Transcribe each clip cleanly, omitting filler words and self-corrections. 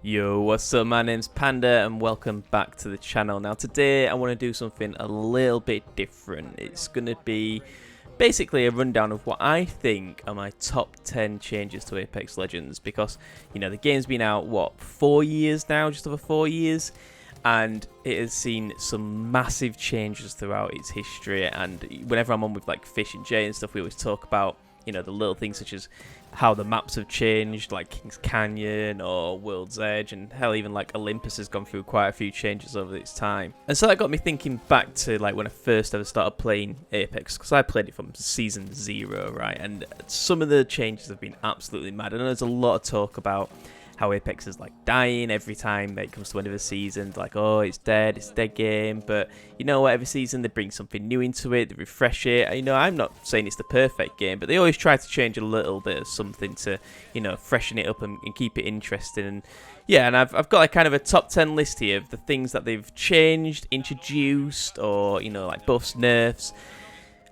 Yo, what's up? My name's Panda and welcome back to the channel. Now today I want to do something a little bit different. It's going to be basically a rundown of what I think are my top 10 changes to Apex Legends, because, you know, the game's been out, what, 4 years now, just over 4 years, and it has seen some massive changes throughout its history. And whenever I'm on with like Fish and Jay and stuff, we always talk about, you know, the little things such as how the maps have changed, like King's Canyon or World's Edge, and hell, even like Olympus has gone through quite a few changes over its time. And so that got me thinking back to like when I first ever started playing Apex, because I played it from season 0, right? And some of the changes have been absolutely mad. I know there's a lot of talk about how Apex is like dying every time it comes to end of a season, like, oh, it's dead game. But you know what, every season they bring something new into it, they refresh it. You know, I'm not saying it's the perfect game, but they always try to change a little bit of something to, you know, freshen it up and keep it interesting. And yeah, and I've got like kind of a top 10 list here of the things that they've changed, introduced, or, you know, like buffs, nerfs.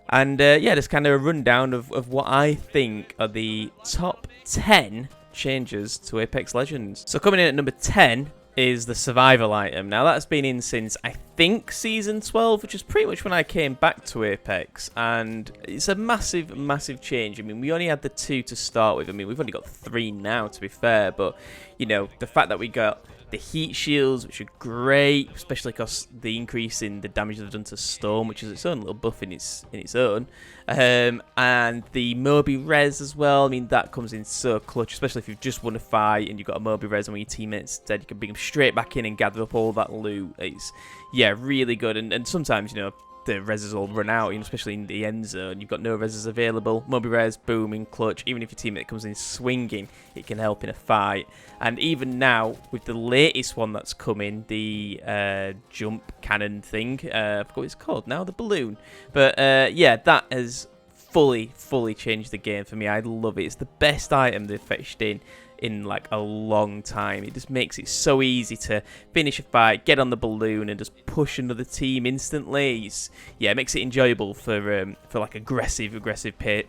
And yeah, just kind of a rundown of what I think are the top 10 changes to Apex Legends. So coming in at number 10 is the survival item. Now that's been in since I think season 12, which is pretty much when I came back to Apex, and it's a massive change. I mean, we only had the 2 to start with. I mean, we've only got 3 now, to be fair, but you know, the fact that we got the heat shields, which are great, especially because the increase in the damage they've done to Storm, which is its own little buff in its own, and the Moby Res as well. I mean, that comes in so clutch, especially if you've just won a fight and you've got a Moby Res, and when your teammates dead, you can bring them straight back in and gather up all that loot. It's, yeah, really good. And sometimes, you know, the reses will run out, especially in the end zone. You've got no reses available. Moby Res, booming, clutch. Even if your teammate comes in swinging, it can help in a fight. And even now, with the latest one that's coming, the jump cannon thing, I forgot what it's called now, the balloon. But yeah, that has fully changed the game for me. I love it. It's the best item they've fetched in like a long time. It just makes it so easy to finish a fight, get on the balloon, and just push another team instantly. Yeah, it makes it enjoyable for like aggressive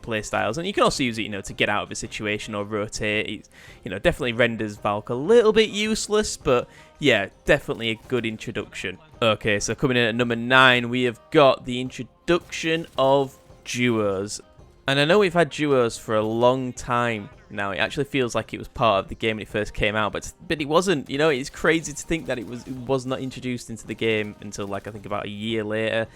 play styles. And you can also use it, you know, to get out of a situation or rotate. It, you know, definitely renders Valk a little bit useless, but yeah, definitely a good introduction. Okay, so coming in at number 9, we have got the introduction of duos. And I know we've had duos for a long time now. It actually feels like it was part of the game when it first came out, but it wasn't. You know, it's crazy to think that it was not introduced into the game until, like, I think about a year later.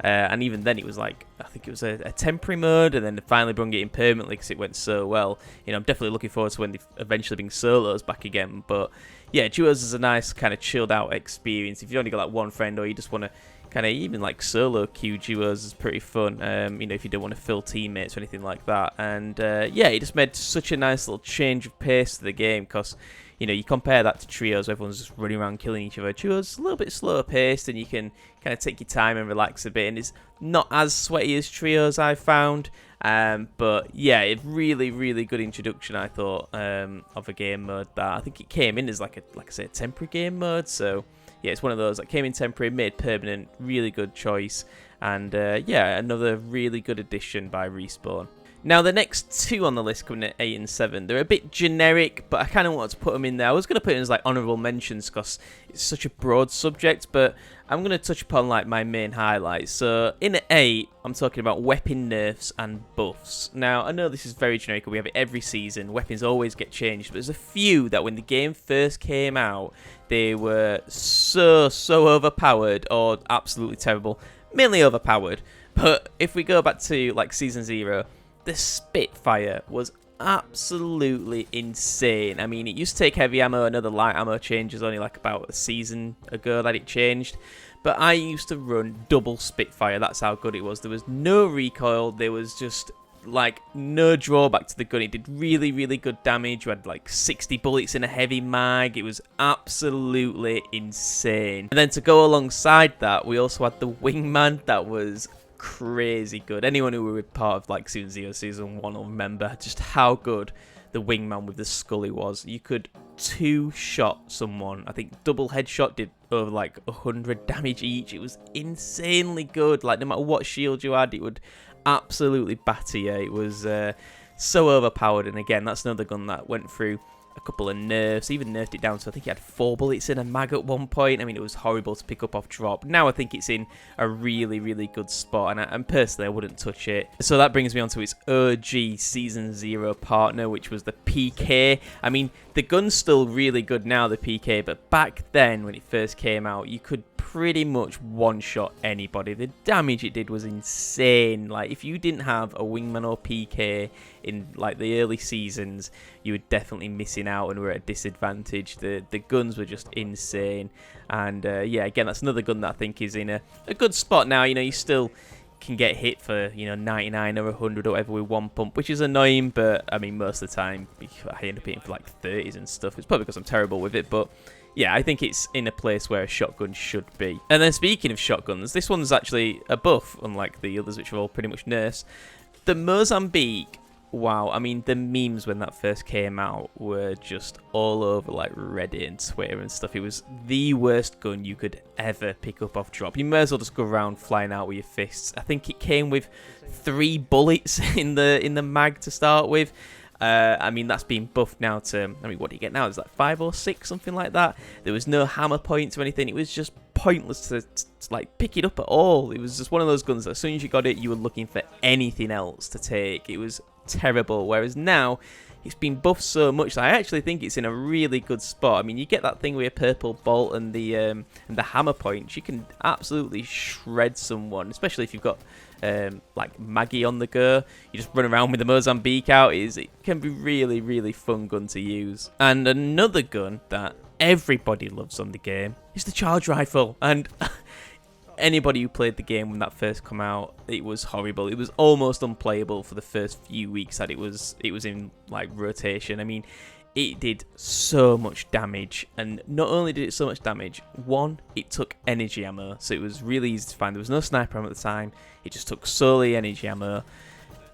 And even then, it was like, I think it was a temporary mode, and then they finally brought it in permanently because it went so well. You know, I'm definitely looking forward to when they eventually bring solos back again. But yeah, duos is a nice kind of chilled out experience. If you only got like one friend, or you just want to kind of even like solo queue, duos is pretty fun. You know, if you don't want to fill teammates or anything like that. And yeah, it just made such a nice little change of pace to the game, because, you know, you compare that to trios, everyone's just running around killing each other. Trios a little bit slower paced, and you can kind of take your time and relax a bit, and it's not as sweaty as trios, I found. But yeah, a really good introduction, I thought, of a game mode that I think it came in as like I say, a temporary game mode. So yeah, it's one of those that came in temporary, made permanent. Really good choice, and yeah, another really good addition by Respawn. Now, the next 2 on the list, coming at 8 and 7, they're a bit generic, but I kind of wanted to put them in there. I was going to put it as like honourable mentions because it's such a broad subject, but I'm going to touch upon like my main highlights. So in at 8, I'm talking about weapon nerfs and buffs. Now, I know this is very generic, we have it every season. Weapons always get changed, but there's a few that when the game first came out, they were so overpowered or absolutely terrible. Mainly overpowered. But if we go back to like season 0, the Spitfire was absolutely insane. I mean, it used to take heavy ammo, another light ammo change was only like about a season ago that it changed. But I used to run double Spitfire, that's how good it was. There was no recoil, there was just like no drawback to the gun. It did really good damage. You had like 60 bullets in a heavy mag. It was absolutely insane. And then to go alongside that, we also had the Wingman that was crazy good. Anyone who were part of like season 0, season 1 will remember just how good the Wingman with the Scully was. You could 2-shot someone. I think double headshot did over like 100 damage each. It was insanely good. Like, no matter what shield you had, it would absolutely batter you. It was so overpowered. And again, that's another gun that went through a couple of nerfs, even nerfed it down so I think it had 4 bullets in a mag at one point. I mean, it was horrible to pick up off drop. Now I think it's in a really, really good spot, and personally I wouldn't touch it. So that brings me on to its OG Season 0 partner, which was the PK. I mean, the gun's still really good now, the PK, but back then when it first came out, you could pretty much one-shot anybody. The damage it did was insane. Like, if you didn't have a wingman or PK in like the early seasons, you were definitely missing out and were at a disadvantage. The guns were just insane. And yeah, again, that's another gun that I think is in a good spot now. You know, you still can get hit for, you know, 99 or 100 or whatever with one pump, which is annoying, but I mean, most of the time I end up hitting for like 30s and stuff. It's probably because I'm terrible with it, but yeah, I think it's in a place where a shotgun should be. And then speaking of shotguns, this one's actually a buff, unlike the others, which are all pretty much nerfs. The Mozambique, wow, I mean, the memes when that first came out were just all over like Reddit and Twitter and stuff. It was the worst gun you could ever pick up off drop. You may as well just go around flying out with your fists. I think it came with 3 bullets in the mag to start with. I mean, that's been buffed now to, I mean, what do you get now? It's like 5 or 6, something like that. There was no hammer points or anything. It was just pointless to like pick it up at all. It was just one of those guns that as soon as you got it, you were looking for anything else to take. It was terrible. Whereas now, it's been buffed so much that I actually think it's in a really good spot. I mean, you get that thing with a purple bolt and the hammer points. You can absolutely shred someone, especially if you've got like Maggie on the go. You just run around with the Mozambique out. It can be really, really fun gun to use. And another gun that everybody loves on the game is the charge rifle. And anybody who played the game when that first come out, it was horrible. It was almost unplayable for the first few weeks that it was in like rotation. I mean, it did so much damage, and not only did it so much damage, one, it took energy ammo, so it was really easy to find. There was no sniper ammo at the time. It just took solely energy ammo,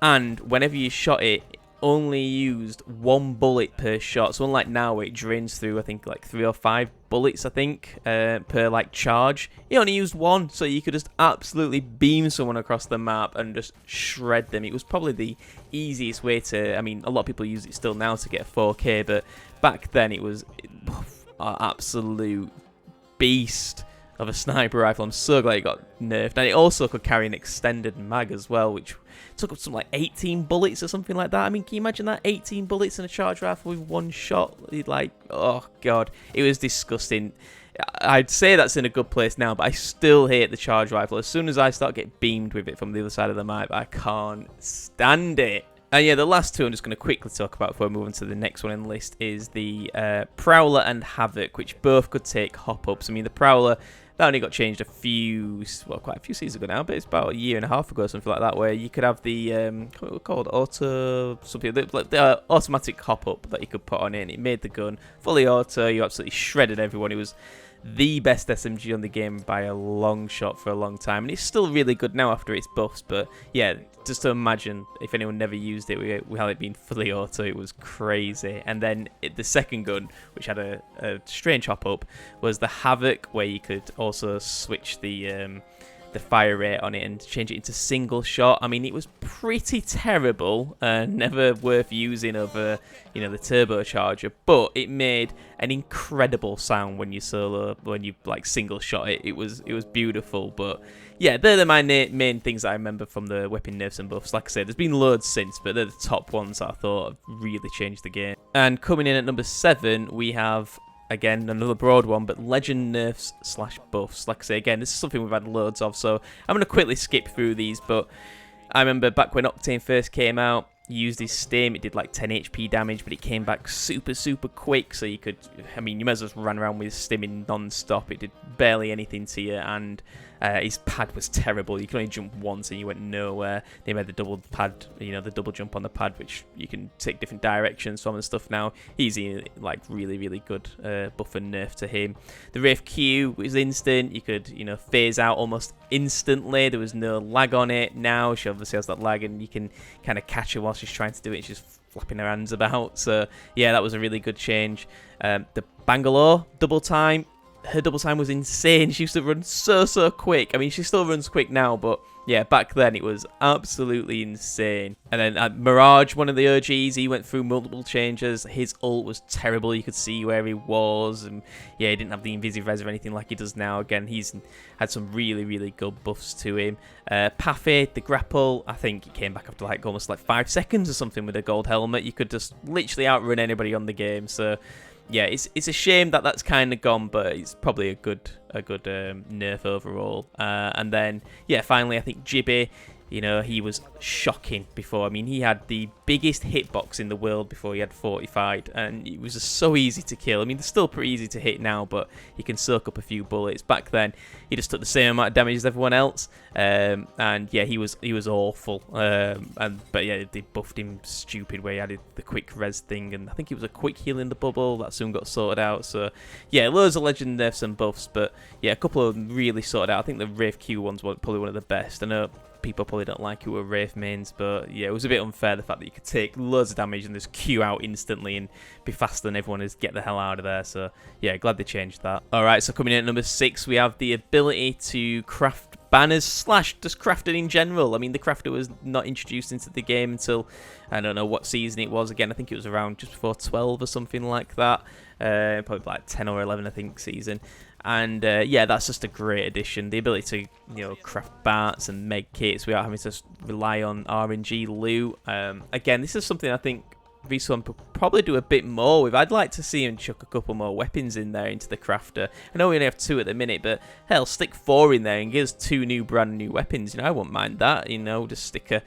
and whenever you shot it, only used 1 bullet per shot. So unlike now where it drains through, I think like 3 or 5 bullets, I think, per like charge, it only used 1, so you could just absolutely beam someone across the map and just shred them. It was probably the easiest way to, I mean, a lot of people use it still now to get a 4K, but back then it was an absolute beast of a sniper rifle. I'm so glad it got nerfed, and it also could carry an extended mag as well, which took up some like 18 bullets or something like that. I mean, can you imagine that? 18 bullets in a charge rifle with 1 shot? Like, oh god, it was disgusting. I'd say that's in a good place now, but I still hate the charge rifle. As soon as I start getting beamed with it from the other side of the map, I can't stand it. And yeah, the last two I'm just going to quickly talk about before I move on to the next one in the list is the Prowler and Havoc, which both could take hop-ups. I mean, the Prowler, that only got changed quite a few seasons ago now, but it's about a year and a half ago, something like that, where you could have the, what was it called, the automatic hop-up that you could put on it, and it made the gun fully auto. You absolutely shredded everyone. It was the best SMG on the game by a long shot for a long time, and it's still really good now after its buffs. But yeah, just to imagine if anyone never used it without it being fully auto, it was crazy. And then the second gun, which had a strange hop up, was the Havoc, where you could also switch the fire rate on it and change it into single shot. I mean, it was pretty terrible and never worth using over, you know, the turbocharger, but it made an incredible sound when you like single shot it. It was beautiful. But yeah, they're my main things that I remember from the weapon nerfs and buffs. Like I said, there's been loads since, but they're the top ones that I thought have really changed the game. And coming in at number 7, we have, again, another broad one, but legend nerfs / buffs. Like I say, again, this is something we've had loads of, so I'm going to quickly skip through these. But I remember back when Octane first came out, you used his stim, it did like 10 HP damage, but it came back super quick, so you could, I mean, you might as well run around with stimming non-stop. It did barely anything to you, and his pad was terrible. You could only jump once and you went nowhere. They made the double pad, you know, the double jump on the pad, which you can take different directions from and stuff now. He's like really good buff and nerf to him. The Wraith Q was instant. You could, you know, phase out almost instantly. There was no lag on it. Now she obviously has that lag, and you can kind of catch her while she's trying to do it. She's flapping her hands about. So yeah, that was a really good change. The Bangalore double time, her double time was insane. She used to run so quick. I mean, she still runs quick now, but yeah, back then it was absolutely insane. And then Mirage, one of the OGs, he went through multiple changes. His ult was terrible. You could see where he was. And yeah, he didn't have the Invis-Res or anything like he does now. Again, he's had some really good buffs to him. Paffy, the grapple, I think he came back after like almost like 5 seconds or something with a gold helmet. You could just literally outrun anybody on the game. So yeah, it's a shame that that's kind of gone, but it's probably a good nerf overall. And then yeah, finally I think Jibby, you know, he was shocking before. I mean, he had the biggest hitbox in the world before he had fortified, and it was just so easy to kill. I mean, they're still pretty easy to hit now, but he can soak up a few bullets. Back then, he just took the same amount of damage as everyone else, and yeah, he was awful. But yeah, they buffed him stupid where he added the quick res thing, and I think it was a quick heal in the bubble that soon got sorted out. So yeah, loads of legend nerfs and buffs, but yeah, a couple of them really sorted out. I think the Wraith Q ones were probably one of the best. I know people probably don't like who were Wraith mains, but yeah, it was a bit unfair the fact that you could take loads of damage and just Q out instantly and be faster than everyone is, get the hell out of there. So yeah, glad they changed that. Alright, so coming in at number 6, we have the ability to craft banners / just crafting in general. I mean, the crafter was not introduced into the game until, I don't know what season it was. Again, I think it was around just before 12 or something like that. Probably like 10 or 11, I think, season. And yeah, that's just a great addition. The ability to, you know, craft bats and meg kits without having to rely on RNG loot. Again, this is something I think V1 could probably do a bit more with. I'd like to see him chuck a couple more weapons in there into the crafter. I know we only have 2 at the minute, but hell, stick 4 in there and give us 2 brand new weapons. You know, I wouldn't mind that. You know, just stick a,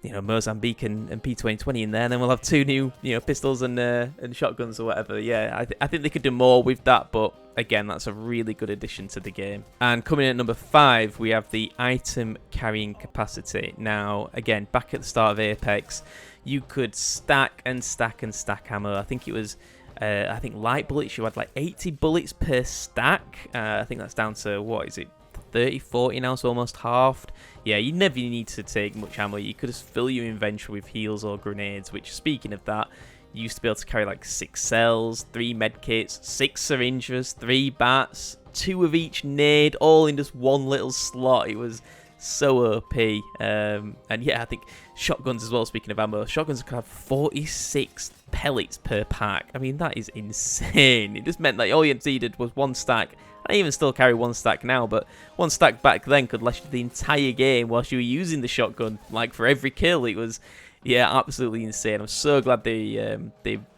you know, Mozambique and P2020 in there, and then we'll have 2 new, you know, pistols and shotguns or whatever. Yeah, I think they could do more with that, but again, that's a really good addition to the game. And coming in at number 5, we have the item carrying capacity. Now, again, back at the start of Apex, you could stack and stack and stack ammo. I think it was, I think light bullets, you had like 80 bullets per stack. I think that's down to, what is it, 30, 40 now, so almost halved. Yeah, you never need to take much ammo. You could just fill your inventory with heals or grenades, which, speaking of that, you used to be able to carry like 6 cells, 3 medkits, 6 syringes, 3 bats, 2 of each nade, all in just one little slot. It was so OP. And yeah, I think shotguns as well, speaking of ammo, shotguns could have 46 pellets per pack. I mean, that is insane. It just meant that all you needed was 1 stack. I even still carry 1 stack now, but 1 stack back then could last you the entire game whilst you were using the shotgun. Like, for every kill, it was, yeah, absolutely insane. I'm so glad they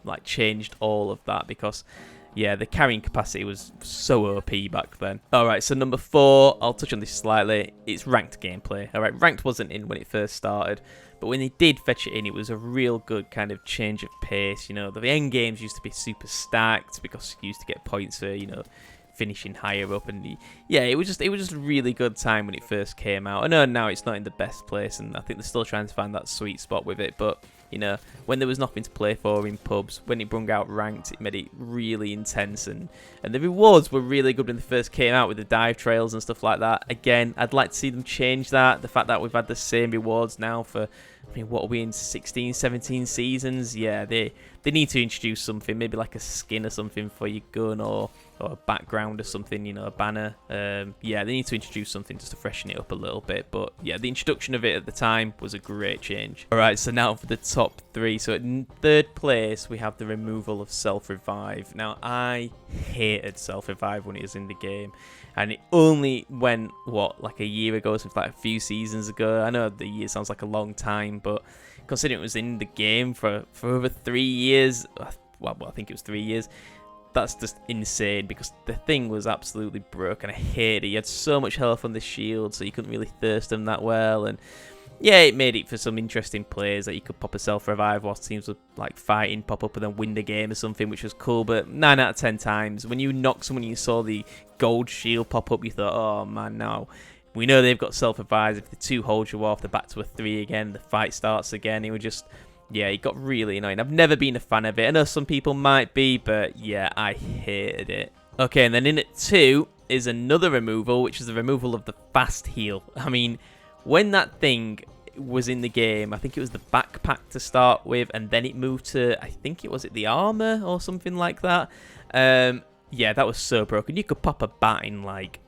like changed all of that, because yeah, the carrying capacity was so OP back then. Alright, so number 4, I'll touch on this slightly. It's ranked gameplay. Alright, ranked wasn't in when it first started, but when they did fetch it in, it was a real good kind of change of pace. You know, the end games used to be super stacked because you used to get points for, you know, finishing higher up, and yeah, it was just a really good time when it first came out. I know now it's not in the best place, and I think they're still trying to find that sweet spot with it, but you know, when there was nothing to play for in pubs, when it brung out ranked, it made it really intense, and the rewards were really good when they first came out with the dive trails and stuff like that. Again, I'd like to see them change that. The fact that we've had the same rewards now for, I mean, what are we in, 16, 17 seasons? Yeah, they need to introduce something, maybe like a skin or something for your gun, or a background or something, you know, a banner. Yeah, they need to introduce something just to freshen it up a little bit. But yeah, the introduction of it at the time was a great change. Alright, so now for the top 3. So at 3rd place, we have the removal of self-revive. Now, I hated self-revive when it was in the game. And it only went, what, like a year ago, so like a few seasons ago. I know the year sounds like a long time, but considering it was in the game for over 3 years, well, I think it was 3 years, that's just insane, because the thing was absolutely broken. I hated it. You had so much health on the shield, so you couldn't really thirst them that well, and yeah, it made it for some interesting plays that you could pop a self-revive whilst teams were like fighting, pop up and then win the game or something, which was cool. But 9 out of 10 times, when you knock someone and you saw the gold shield pop up, you thought, oh man, now we know they've got self-revives. If the 2 hold you off, they're back to a 3 again, the fight starts again. It would just, yeah, it got really annoying. I've never been a fan of it. I know some people might be, but yeah, I hated it. Okay, and then in at 2 is another removal, which is the removal of the fast heal. I mean, when that thing was in the game, I think it was the backpack to start with, and then it moved to, I think it was the armor or something like that. Yeah, that was so broken. You could pop a bat in like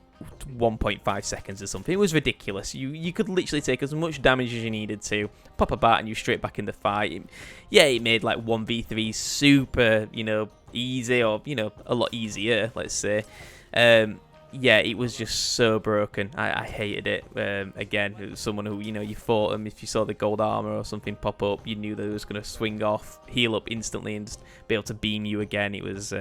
1.5 seconds or something. It was ridiculous. You could literally take as much damage as you needed to, pop a bat, and you're straight back in the fight. It made like 1v3 super, easy, or a lot easier, let's say. Yeah, it was just so broken. I hated it. Again, it was someone who, you fought them. If you saw the gold armor or something pop up, you knew that it was going to swing off, heal up instantly, and just be able to beam you again. It was,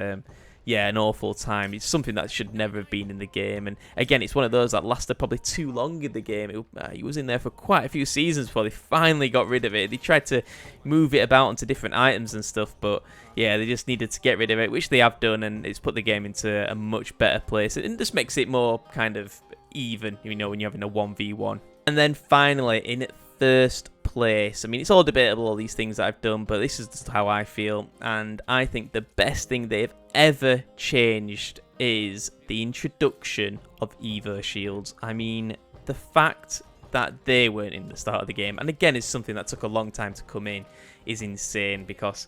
yeah, an awful time. It's something that should never have been in the game. And again, it's one of those that lasted probably too long in the game. It was in there for quite a few seasons before they finally got rid of it. They tried to move it about onto different items and stuff, but yeah, they just needed to get rid of it, which they have done, and it's put the game into a much better place. It just makes it more kind of even, when you're having a 1v1. And then finally, in first place, I mean, it's all debatable, all these things that I've done, but this is just how I feel, and I think the best thing they've ever changed is the introduction of Evo shields. I mean, the fact that they weren't in the start of the game, and again, it's something that took a long time to come in, is insane, because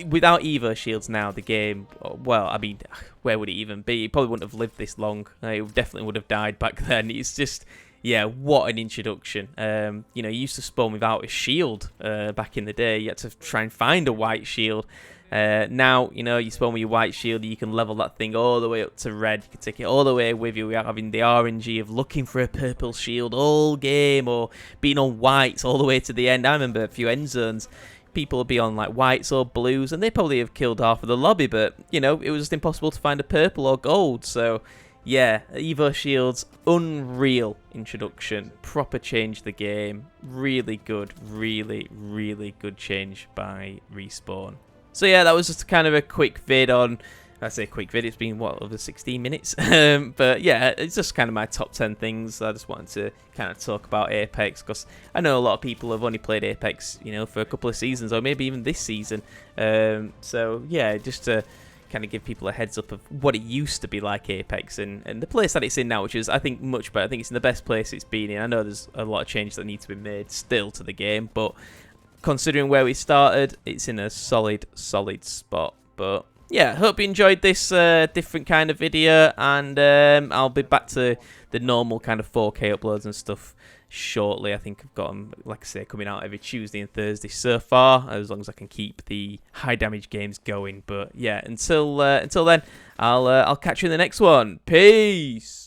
without Evo shields now, the game, well, I mean, where would it even be? It probably wouldn't have lived this long. It definitely would have died back then. It's just, yeah, what an introduction. You used to spawn without a shield back in the day. You had to try and find a white shield. Now, you spawn with your white shield, you can level that thing all the way up to red. You can take it all the way with you without having the RNG of looking for a purple shield all game, or being on whites all the way to the end. I remember a few end zones, people would be on like whites or blues, and they probably have killed half of the lobby, but it was just impossible to find a purple or gold. So yeah, Evo shields, unreal introduction, proper changed the game, really good, really good change by Respawn. So yeah, that was just kind of a quick vid on, I say quick vid, it's been what, over 16 minutes. But yeah, it's just kind of my top 10 things. I just wanted to kind of talk about Apex, because I know a lot of people have only played Apex, for a couple of seasons, or maybe even this season. So yeah, just to kind of give people a heads up of what it used to be like, Apex, and the place that it's in now, which is, I think, much better. I think it's in the best place it's been in. I know there's a lot of changes that need to be made still to the game, but considering where we started, it's in a solid spot. But yeah, hope you enjoyed this different kind of video, and I'll be back to the normal kind of 4K uploads and stuff shortly. I think I've got them, like I say, coming out every Tuesday and Thursday so far, as long as I can keep the high damage games going. But yeah, until then, I'll catch you in the next one. Peace.